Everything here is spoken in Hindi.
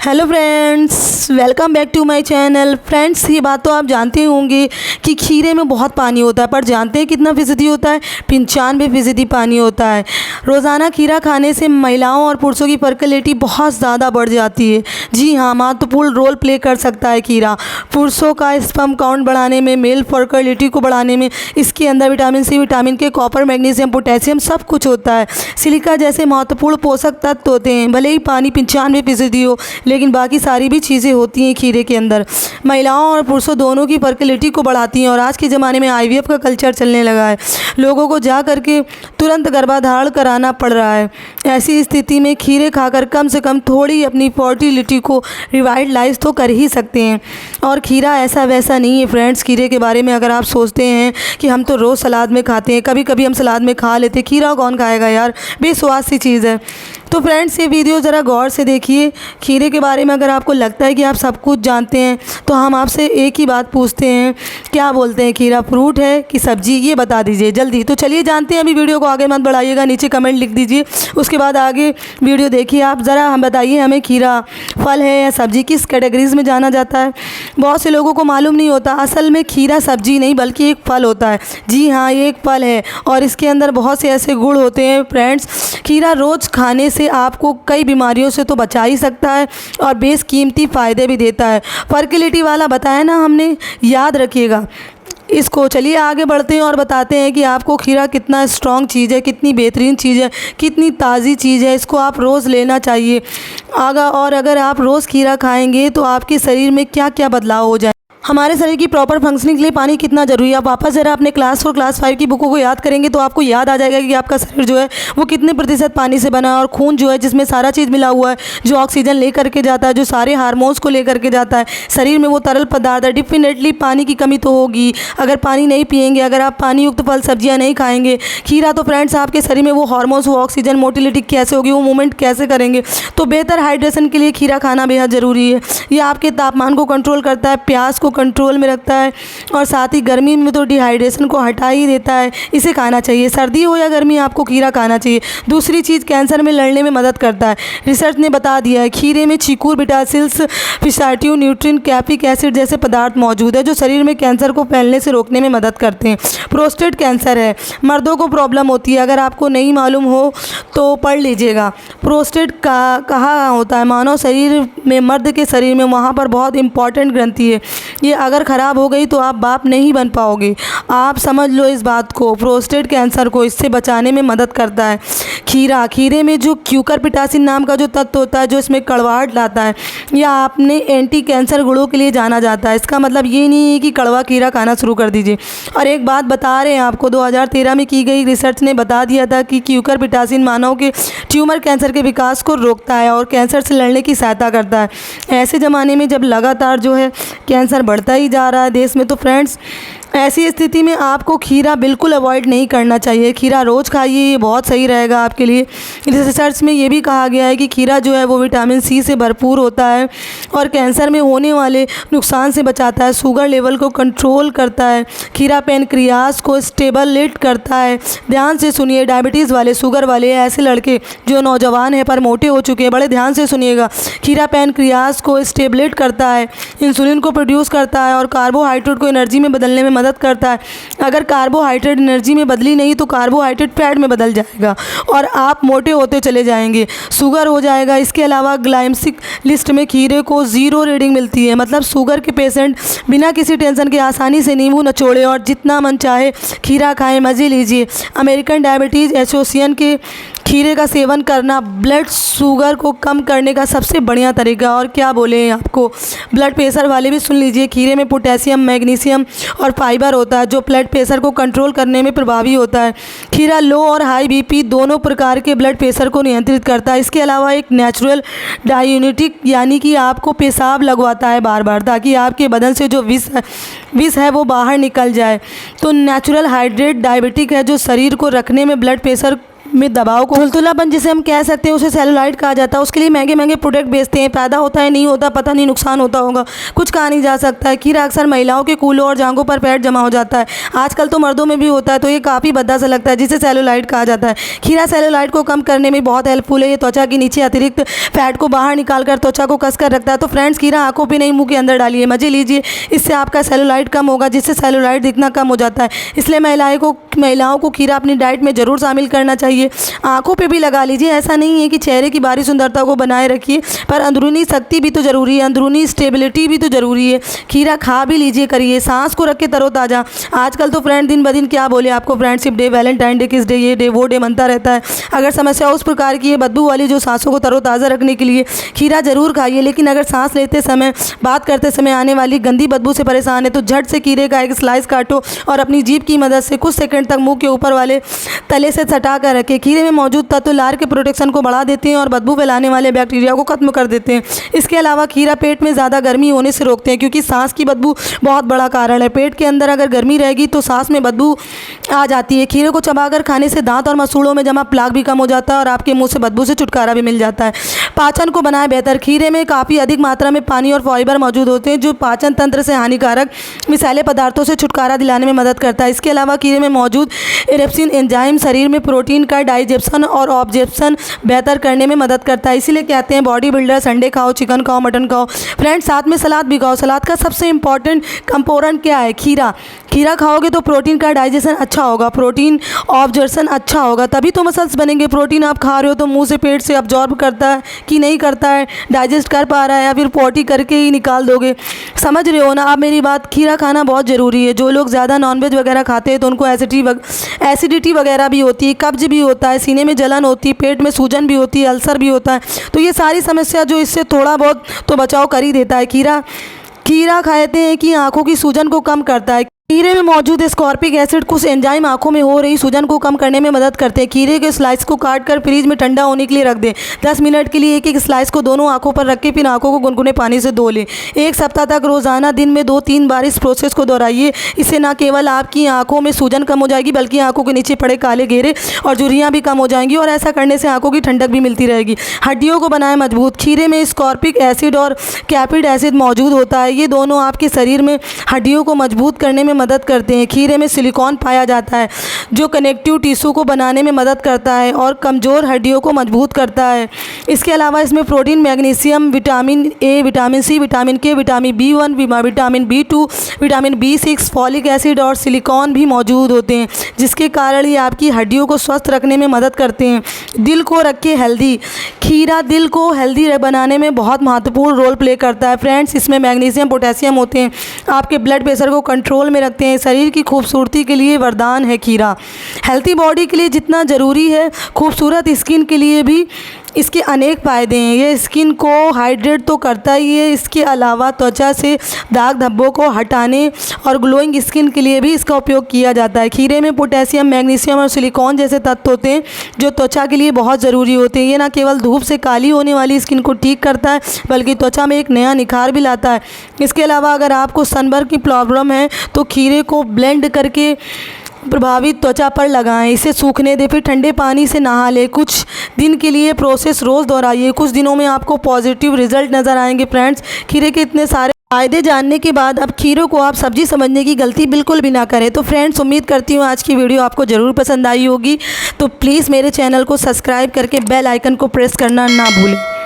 Hello friends, welcome back to my channel. Friends, ये बात तो आप जानते होंगे कि खीरे में बहुत पानी होता है, पर जानते हैं कितना फ़ीसदी होता है? 95% पानी होता है। रोज़ाना खीरा खाने से महिलाओं और पुरुषों की फर्टिलिटी बहुत ज़्यादा बढ़ जाती है। जी हाँ, महत्वपूर्ण रोल प्ले कर सकता है खीरा पुरुषों का स्पर्म काउंट बढ़ाने में, मेल फर्टिलिटी को बढ़ाने में। इसके अंदर विटामिन सी, विटामिन के, कॉपर, मैग्नीशियम, पोटेशियम सब कुछ होता है। सिलिका जैसे महत्वपूर्ण पोषक तत्व होते हैं। भले ही पानी 95% हो, लेकिन बाकी सारी भी चीज़ें होती हैं खीरे के अंदर। महिलाओं और पुरुषों दोनों की फर्टिलिटी को बढ़ाती हैं। और आज के ज़माने में आईवीएफ का कल्चर चलने लगा है। लोगों को जा करके तुरंत गर्भाधारण कराना पड़ रहा है। ऐसी स्थिति में खीरे खाकर कम से कम थोड़ी अपनी फर्टिलिटी को रिवाइटलाइज तो कर ही सकते हैं। और खीरा ऐसा वैसा नहीं है फ्रेंड्स। खीरे के बारे में अगर आप सोचते हैं कि हम तो रोज़ सलाद में खाते हैं, कभी कभी हम सलाद में खा लेते, खीरा कौन खाएगा यार, बेस्वाद सी चीज़ है। तो फ्रेंड्स, ये वीडियो ज़रा गौर से देखिए। खीरे के बारे में अगर आपको लगता है कि आप सब कुछ जानते हैं, तो हम आपसे एक ही बात पूछते हैं, क्या बोलते हैं, खीरा फ्रूट है कि सब्जी? ये बता दीजिए जल्दी। तो चलिए जानते हैं। अभी वीडियो को आगे मत बढ़ाइएगा, नीचे कमेंट लिख दीजिए, उसके बाद आगे वीडियो देखिए। आप ज़रा हम बताइए, हमें खीरा फल है या सब्जी, किस कैटेगरीज में जाना जाता है? बहुत से लोगों को मालूम नहीं होता, असल में खीरा सब्जी नहीं बल्कि एक फल होता है। जी हाँ, ये एक फल है और इसके अंदर बहुत से ऐसे गुण होते हैं फ्रेंड्स। खीरा रोज़ खाने से आपको कई बीमारियों से तो बचा ही सकता है और बेशकीमती फ़ायदे भी देता है। फर्टिलिटी वाला बताया ना हमने, याद रखिएगा इसको। चलिए आगे बढ़ते हैं और बताते हैं कि आपको खीरा कितना स्ट्रॉन्ग चीज़ है, कितनी बेहतरीन चीज़ है, कितनी ताज़ी चीज़ है। इसको आप रोज़ लेना चाहिए और अगर आप रोज़ खीरा खाएंगे तो आपके शरीर में क्या क्या बदलाव हो जाए। हमारे शरीर की प्रॉपर फंक्शनिंग के लिए पानी कितना ज़रूरी है। आप वापस ज़रा अपने क्लास 4 क्लास 5 की बुकों को याद करेंगे तो आपको याद आ जाएगा कि आपका शरीर जो है वो कितने प्रतिशत पानी से बना है। और खून जो है, जिसमें सारा चीज़ मिला हुआ है, जो ऑक्सीजन ले करके जाता है, जो सारे हार्मोन्स को ले करके जाता है शरीर में, वो तरल पदार्थ है। डेफिनेटली पानी की कमी तो होगी अगर पानी नहीं पिएंगे, अगर आप पानी युक्त फल सब्जियाँ नहीं खाएंगे। खीरा तो फ्रेंड्स आपके शरीर में वो हार्मोन्स, वो ऑक्सीजन, मोटिलिटी कैसे होगी, वो मूवमेंट कैसे करेंगे। तो बेहतर हाइड्रेशन के लिए खीरा खाना बेहद ज़रूरी है। ये आपके तापमान को कंट्रोल करता है, प्यास को कंट्रोल में रखता है और साथ ही गर्मी में तो डिहाइड्रेशन को हटा ही देता है। इसे खाना चाहिए, सर्दी हो या गर्मी, आपको खीरा खाना चाहिए। दूसरी चीज़, कैंसर में लड़ने में मदद करता है। रिसर्च ने बता दिया है खीरे में चीकू, बिटासिल्स, फिसाटिव, न्यूट्रिन, कैपिक एसिड जैसे पदार्थ मौजूद है जो शरीर में कैंसर को फैलने से रोकने में मदद करते हैं। प्रोस्टेट कैंसर है, मर्दों को प्रॉब्लम होती है, अगर आपको नहीं मालूम हो तो पढ़ लीजिएगा। प्रोस्टेट कहाँ होता है? मानव शरीर में, मर्द के शरीर में, वहाँ पर बहुत इंपॉर्टेंट ग्रंथि है। ये अगर ख़राब हो गई तो आप बाप नहीं बन पाओगे। आप समझ लो इस बात को। प्रोस्टेट कैंसर को इससे बचाने में मदद करता है खीरा। खीरे में जो क्यूकरपिटासिन नाम का जो तत्व होता है, जो इसमें कड़वाहट लाता है, या आपने एंटी कैंसर गुणों के लिए जाना जाता है। इसका मतलब ये नहीं है कि कड़वा खीरा खाना शुरू कर दीजिए। और एक बात बता रहे हैं आपको, 2013 में की गई रिसर्च ने बता दिया था कि क्यूकरपिटासिन मानव के ट्यूमर कैंसर के विकास को रोकता है और कैंसर से लड़ने की सहायता करता है। ऐसे ज़माने में जब लगातार जो है कैंसर बढ़ता ही जा रहा है देश में, तो फ्रेंड्स ऐसी स्थिति में आपको खीरा बिल्कुल अवॉइड नहीं करना चाहिए। खीरा रोज़ खाइए, ये बहुत सही रहेगा आपके लिए। रिसर्च में ये भी कहा गया है कि खीरा जो है वो विटामिन सी से भरपूर होता है और कैंसर में होने वाले नुकसान से बचाता है, शुगर लेवल को कंट्रोल करता है। खीरा पैनक्रियास को स्टेबलेट करता है। ध्यान से सुनिए, डायबिटीज़ वाले, शुगर वाले, ऐसे लड़के जो नौजवान हैं पर मोटे हो चुके हैं, बड़े ध्यान से सुनिएगा। खीरा पैनक्रियास को स्टेबलेट करता है, इंसुलिन को प्रोड्यूस करता है और कार्बोहाइड्रेट को एनर्जी में बदलने में मदद करता है। अगर कार्बोहाइड्रेट एनर्जी में बदली नहीं तो कार्बोहाइड्रेट फैट में बदल जाएगा और आप मोटे होते चले जाएंगे, शुगर हो जाएगा। इसके अलावा ग्लाइसेमिक लिस्ट में खीरे को 0 रीडिंग मिलती है। मतलब शुगर के पेशेंट बिना किसी टेंशन के आसानी से नींबू नचोड़े और जितना मन चाहे खीरा खाएं, मज़े लीजिए। अमेरिकन डायबिटीज़ एसोसिएशन के खीरे का सेवन करना ब्लड शुगर को कम करने का सबसे बढ़िया तरीका। और क्या बोले आपको, ब्लड प्रेशर वाले भी सुन लीजिए। खीरे में पोटेशियम, मैग्नीशियम और फाइबर होता है जो ब्लड प्रेशर को कंट्रोल करने में प्रभावी होता है। खीरा लो और हाई बीपी दोनों प्रकार के ब्लड प्रेशर को नियंत्रित करता है। इसके अलावा एक नेचुरल डायूरेटिक, यानी कि आपको पेशाब लगवाता है बार बार, ताकि आपके बदन से जो विष है वो बाहर निकल जाए। तो नेचुरल हाइड्रेट डायबिटिक है जो शरीर को रखने में, ब्लड प्रेशर में दबाव को, तुलतुलापन जिसे हम कह सकते हैं उसे सेलुलाइट कहा जाता है। उसके लिए महंगे महंगे प्रोडक्ट बेचते हैं, फ़ायदा होता है नहीं होता पता नहीं, नुकसान होता होगा, कुछ कहा नहीं जा सकता है। खीरा अक्सर महिलाओं के कूल्हों और जांघों पर फैट जमा हो जाता है, आजकल तो मर्दों में भी होता है, तो ये काफ़ी भद्दा सा लगता है, जिसे सेलुलाइट कहा जाता है। खीरा सेलुलाइट को कम करने में बहुत हेल्पफुल है। ये त्वचा के नीचे अतिरिक्त फैट को बाहर निकालकर त्वचा को कसकर रखता है। तो फ्रेंड्स, खीरा आंखों पे नहीं मुंह के अंदर डालिए, मजे लीजिए, इससे आपका सेलुलाइट कम होगा, जिससे सेलुलाइट दिखना कम हो जाता है। इसलिए महिलाओं को खीरा अपनी डाइट में ज़रूर शामिल करना चाहिए। आंखों पे भी लगा लीजिए, ऐसा नहीं है कि चेहरे की बाहरी सुंदरता को बनाए रखिए, पर अंदरूनी शक्ति भी तो ज़रूरी है, अंदरूनी स्टेबिलिटी भी तो ज़रूरी है। खीरा खा भी लीजिए करिए, सांस को रख के तरोताज़ा। आजकल तो फ्रेंड दिन ब दिन क्या बोले आपको, फ्रेंडशिप डे, वैलेंटाइन डे, किस डे, ये डे वो डे बनता रहता है। अगर समस्या उस प्रकार की है बदबू वाली जो सांसों को तरोताज़ा रखने के लिए खीरा ज़रूर खाइए, लेकिन अगर सांस लेते समय, बात करते समय आने वाली गंदी बदबू से परेशान है तो झट से खीरे का एक स्लाइस काटो और अपनी जीभ की मदद से कुछ सेकंड तक मुंह के ऊपर वाले तले से सटा कर रखें। खीरे में मौजूद तत्व लार के प्रोटेक्शन को बढ़ा देते हैं और बदबू फैलाने वाले बैक्टीरिया को खत्म कर देते हैं। इसके अलावा खीरा पेट में ज़्यादा गर्मी होने से रोकते हैं, क्योंकि सांस की बदबू बहुत बड़ा कारण है। पेट के अंदर अगर गर्मी रहेगी तो सांस में बदबू आ जाती है। खीरे को चबाकर खाने से दांत और मसूड़ों में जमा प्लाक भी कम हो जाता है और आपके मुंह से बदबू से छुटकारा भी मिल जाता है। पाचन को बनाए बेहतर, खीरे में काफ़ी अधिक मात्रा में पानी और फाइबर मौजूद होते हैं, जो पाचन तंत्र से हानिकारक विषैले पदार्थों से छुटकारा दिलाने में मदद करता है। इसके अलावा खीरे में मौजूद इरेप्सिन एंजाइम शरीर में प्रोटीन का डाइजेशन और ऑब्जेप्शन बेहतर करने में मदद करता है। इसीलिए कहते हैं बॉडी बिल्डर्स अंडे खाओ, चिकन खाओ, मटन खाओ। फ्रेंड्स, साथ में सलाद भी खाओ। सलाद का सबसे इंपॉर्टेंट कंपोनेंट क्या है? खीरा। खीरा खाओगे तो प्रोटीन का डाइजेशन अच्छा होगा, प्रोटीन ऑब्जर्वेशन अच्छा होगा, तभी तो मसल्स बनेंगे। प्रोटीन आप खा रहे हो तो मुंह से पेट से अब्जॉर्ब करता है कि नहीं करता है, डाइजेस्ट कर पा रहा है, या फिर पोटी करके ही निकाल दोगे? समझ रहे हो ना आप मेरी बात? खीरा खाना बहुत ज़रूरी है। जो लोग ज़्यादा नॉनवेज वगैरह खाते हैं तो उनको एसिडिटी वगैरह भी होती है, कब्ज भी होता है, सीने में जलन होती है, पेट में सूजन भी होती है, अल्सर भी होता है। तो ये सारी समस्या जो इससे थोड़ा बहुत तो बचाव कर ही देता है। खीरा खाते हैं कि आँखों की सूजन को कम करता है। खीरे में मौजूद स्कॉर्बिक एसिड कुछ एंजाइम आंखों में हो रही सूजन को कम करने में मदद करते हैं। खीरे के स्लाइस को काट कर फ्रीज में ठंडा होने के लिए रख दें। 10 मिनट के लिए एक एक स्लाइस को दोनों आंखों पर रख के फिर आंखों को गुनगुने पानी से धो लें। 1 सप्ताह तक रोजाना दिन में 2-3 बार इस प्रोसेस को दोहराइए। इससे न केवल आपकी आंखों में सूजन कम हो जाएगी, बल्कि आंखों के नीचे पड़े काले घेरे और झुर्रियाँ भी कम हो जाएंगी, और ऐसा करने से आंखों की ठंडक भी मिलती रहेगी। हड्डियों को बनाए मजबूत, खीरे में स्कॉर्बिक एसिड और कैपिड एसिड मौजूद होता है। ये दोनों आपके शरीर में हड्डियों को मजबूत करने में मदद करते हैं। खीरे में सिलिकॉन पाया जाता है जो कनेक्टिव टिश्यू को बनाने में मदद करता है और कमज़ोर हड्डियों को मजबूत करता है। इसके अलावा इसमें protein, magnesium, vitamin A, vitamin C, vitamin K, vitamin B1, vitamin B2, vitamin B6, folic acid और सिलिकॉन भी मौजूद होते हैं, जिसके कारण ये आपकी हड्डियों को स्वस्थ रखने में मदद करते हैं। दिल को रखे हेल्दी, खीरा दिल को हेल्दी बनाने में बहुत महत्वपूर्ण रोल प्ले करता है। फ्रेंड्स, इसमें मैग्नीशियम, पोटेशियम होते हैं, आपके ब्लड प्रेशर को कंट्रोल में रखते हैं। शरीर की खूबसूरती के लिए वरदान है खीरा। हेल्थी बॉडी के लिए जितना ज़रूरी है, खूबसूरत स्किन के लिए भी इसके अनेक फ़ायदे हैं। ये स्किन को हाइड्रेट तो करता ही है, इसके अलावा त्वचा से दाग धब्बों को हटाने और ग्लोइंग स्किन के लिए भी इसका उपयोग किया जाता है। खीरे में पोटेशियम, मैग्नीशियम और सिलिकॉन जैसे तत्व होते हैं जो त्वचा के लिए बहुत ज़रूरी होते हैं। ये ना केवल धूप से काली होने वाली स्किन को ठीक करता है, बल्कि त्वचा में एक नया निखार भी लाता है। इसके अलावा अगर आपको सनबर्न की प्रॉब्लम है तो खीरे को ब्लेंड करके प्रभावित त्वचा पर लगाएं, इसे सूखने दें, फिर ठंडे पानी से नहा लें। कुछ दिन के लिए प्रोसेस रोज़ दोहराइए, कुछ दिनों में आपको पॉजिटिव रिजल्ट नज़र आएंगे। फ्रेंड्स, खीरे के इतने सारे फ़ायदे जानने के बाद अब खीरों को आप सब्जी समझने की गलती बिल्कुल भी ना करें। तो फ्रेंड्स, उम्मीद करती हूँ आज की वीडियो आपको ज़रूर पसंद आई होगी। तो प्लीज़ मेरे चैनल को सब्सक्राइब करके बेल आइकन को प्रेस करना ना भूलें।